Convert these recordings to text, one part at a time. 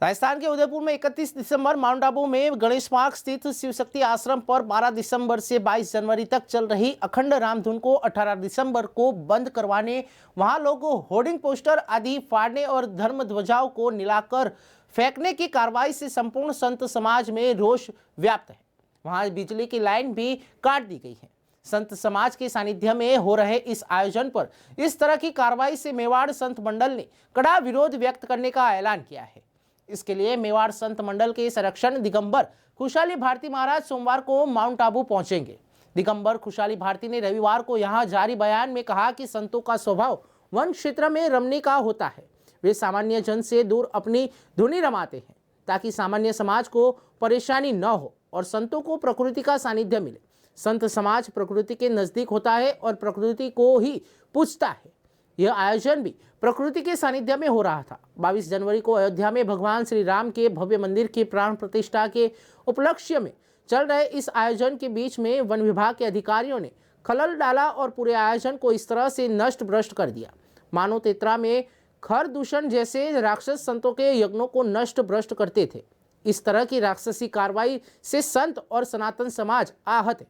राजस्थान के उदयपुर में 31 दिसंबर माउंट आबू में गणेश पार्क स्थित शिव शक्ति आश्रम पर 12 दिसंबर से 22 जनवरी तक चल रही अखंड रामधुन को 18 दिसंबर को बंद करवाने, वहां लोग होर्डिंग पोस्टर आदि फाड़ने और धर्म ध्वजाओं को नीलाकर फेंकने की कार्रवाई से संपूर्ण संत समाज में रोष व्याप्त है। वहां बिजली की लाइन भी काट दी गई है। संत समाज के सानिध्य में हो रहे इस आयोजन पर इस तरह की कार्रवाई से मेवाड़ संत मंडल ने कड़ा विरोध व्यक्त करने का ऐलान किया है। इसके लिए मेवाड़ संत मंडल के संरक्षण दिगंबर खुशहाली भारती महाराज सोमवार को माउंट आबू पहुंचेंगे। दिगंबर खुशहाली भारती ने रविवार को यहां जारी बयान में कहा कि संतों का स्वभाव वन क्षेत्र में रमने का होता है। वे सामान्य जन से दूर अपनी धुनी रमाते हैं ताकि सामान्य समाज को परेशानी न हो और संतों को प्रकृति का सानिध्य मिले। संत समाज प्रकृति के नजदीक होता है और प्रकृति को ही पूजता है। यह आयोजन भी प्रकृति के सानिध्य में हो रहा था। 22 जनवरी को अयोध्या में भगवान श्री राम के भव्य मंदिर की प्राण प्रतिष्ठा के उपलक्ष्य में चल रहे इस आयोजन के बीच में वन विभाग के अधिकारियों ने खलल डाला और पूरे आयोजन को इस तरह से नष्ट भ्रष्ट कर दिया मानो तेतरा में खर दूषण जैसे राक्षस संतों के यज्ञों को नष्ट भ्रष्ट करते थे। इस तरह की राक्षसी कार्रवाई से संत और सनातन समाज आहत है।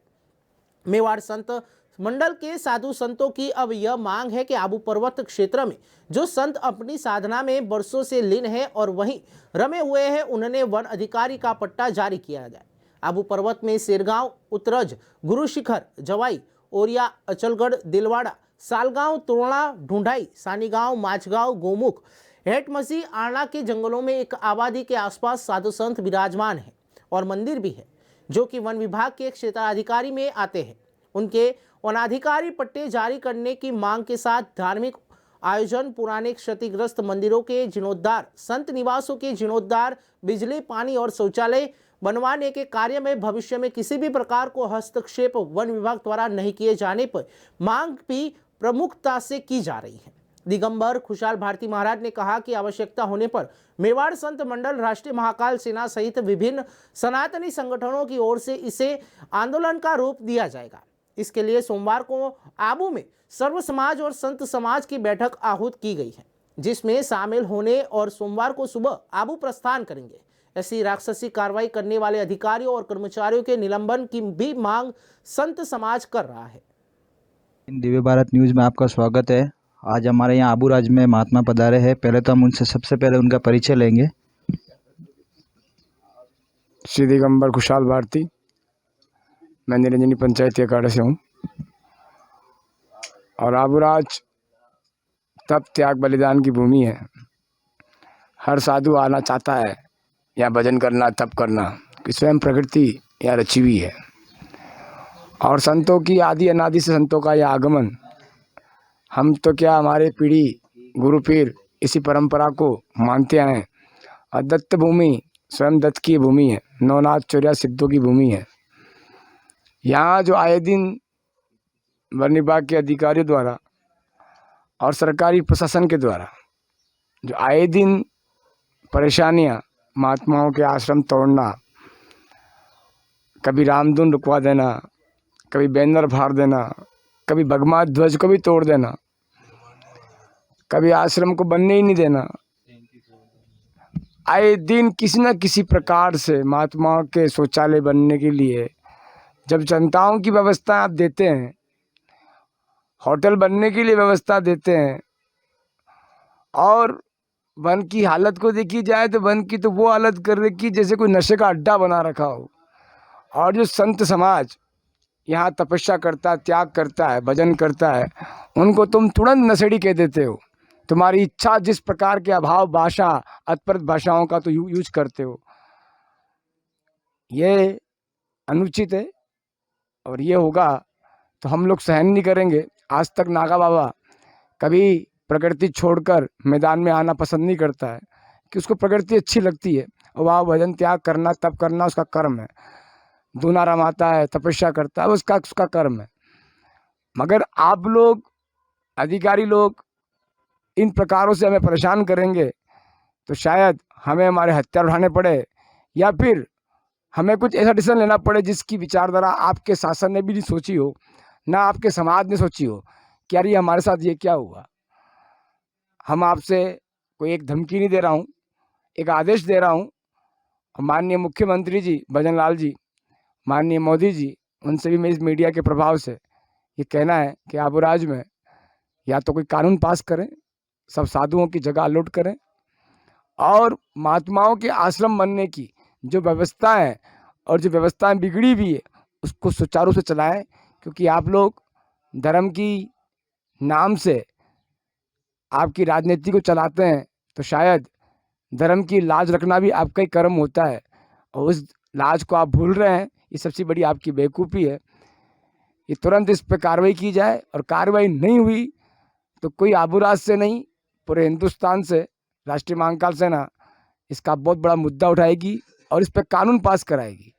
मेवाड़ संत मंडल के साधु संतों की अब यह मांग है कि आबू पर्वत क्षेत्र में जो संत अपनी साधना में वर्षों से लीन है और वहीं रमे हुए हैं, उन्होंने वन अधिकारी का पट्टा जारी किया जाए। आबू पर्वत में शेरगांव, उतरज, गुरु शिखर, जवाई, ओरिया, अचलगढ़, दिलवाड़ा, सालगांव, तुरणा, ढूंढाई, सानीगांव, माचगांव, गोमुख, हेटमसी, आना के जंगलों में एक आबादी के आसपास साधु संत विराजमान है और मंदिर भी है जो कि वन विभाग के क्षेत्राधिकारी में आते हैं। उनके वनाधिकारी पट्टे जारी करने की मांग के साथ धार्मिक आयोजन, पुराने क्षतिग्रस्त मंदिरों के जीर्णोद्धार, संत निवासों के जीर्णोद्धार, बिजली, पानी और शौचालय बनवाने के कार्य में भविष्य में किसी भी प्रकार को हस्तक्षेप वन विभाग द्वारा नहीं किए जाने पर मांग भी प्रमुखता से की जा रही है। दिगंबर खुशहाल भारती महाराज ने कहा कि आवश्यकता होने पर मेवाड़ संत मंडल, राष्ट्रीय महाकाल सेना सहित विभिन्न सनातनी संगठनों की ओर से इसे आंदोलन का रूप दिया जाएगा। इसके लिए सोमवार को आबू में सर्व समाज और संत समाज की बैठक आहूत की गई है, जिसमें शामिल होने और सोमवार को सुबह आबू प्रस्थान करेंगे। ऐसी राक्षसी कार्रवाई करने वाले अधिकारियों और कर्मचारियों के निलंबन की भी मांग संत समाज कर रहा है। दिव्य भारत न्यूज़ में आपका स्वागत है। आज हमारे यहाँ आबू राज्य में महात्मा पधारे हैं। पहले तो हम उनसे सबसे पहले उनका परिचय लेंगे। श्री दिगंबर खुशहाल भारती, मैं निरंजनी पंचायती अखाड़े से हूँ और आबूराज तप त्याग बलिदान की भूमि है। हर साधु आना चाहता है या भजन करना, तप करना, कि स्वयं प्रकृति यहाँ रची हुई है और संतों की आदि अनादि से संतों का यह आगमन, हम तो क्या हमारे पीढ़ी गुरु पीर इसी परंपरा को मानते आए और दत्त भूमि स्वयं दत्त की भूमि है, नवनाथ चौर्या सिद्धों की भूमि है। यहाँ जो आए दिन वन विभाग के अधिकारियों द्वारा और सरकारी प्रशासन के द्वारा जो आए दिन परेशानियाँ, महात्माओं के आश्रम तोड़ना, कभी रामधुन रुकवा देना, कभी बैनर फाड़ देना, कभी भगवा ध्वज को भी तोड़ देना, कभी आश्रम को बनने ही नहीं देना, आए दिन किसी न किसी प्रकार से महात्माओं के शौचालय बनने के लिए जब जनताओं की व्यवस्था आप देते हैं, होटल बनने के लिए व्यवस्था देते हैं और वन की हालत को देखी जाए तो वन की तो वो हालत कर रखी जैसे कोई नशे का अड्डा बना रखा हो। और जो संत समाज यहाँ तपस्या करता है, त्याग करता है, भजन करता है, उनको तुम तुरंत नशेड़ी कह देते हो। तुम्हारी इच्छा जिस प्रकार के अभाव भाषा, अतप्रत भाषाओं का तो यूज करते हो, ये अनुचित है और ये होगा तो हम लोग सहन नहीं करेंगे। आज तक नागा बाबा कभी प्रकृति छोड़कर मैदान में आना पसंद नहीं करता है कि उसको प्रकृति अच्छी लगती है और वहाँ भजन त्याग करना, तप करना उसका कर्म है। दूना रमाता है, तपस्या करता है, उसका कर्म है। मगर आप लोग अधिकारी लोग इन प्रकारों से हमें परेशान करेंगे तो शायद हमें हमारे हथियार उठाने पड़े या फिर हमें कुछ ऐसा डिसीजन लेना पड़े जिसकी विचारधारा आपके शासन ने भी नहीं सोची हो, ना आपके समाज ने सोची हो कि यार ये हमारे साथ ये क्या हुआ। हम आपसे कोई एक धमकी नहीं दे रहा हूँ, एक आदेश दे रहा हूँ, माननीय मुख्यमंत्री जी भजन लाल जी, माननीय मोदी जी, उनसे भी मैं इस मीडिया के प्रभाव से ये कहना है कि आबूराज में या तो कोई कानून पास करें, सब साधुओं की जगह अलॉट करें, और महात्माओं के आश्रम बनने की जो व्यवस्था है और जो व्यवस्थाएं बिगड़ी भी है उसको सुचारू से चलाएं, क्योंकि आप लोग धर्म की नाम से आपकी राजनीति को चलाते हैं, तो शायद धर्म की लाज रखना भी आपका ही कर्म होता है, और उस लाज को आप भूल रहे हैं। ये सबसे बड़ी आपकी बेवकूफ़ी है। ये तुरंत इस पर कार्रवाई की जाए, और कार्रवाई नहीं हुई तो कोई आबूराज से नहीं, पूरे हिंदुस्तान से राष्ट्रीय महाकाल सेना इसका बहुत बड़ा मुद्दा उठाएगी और इस पर कानून पास कराएगी।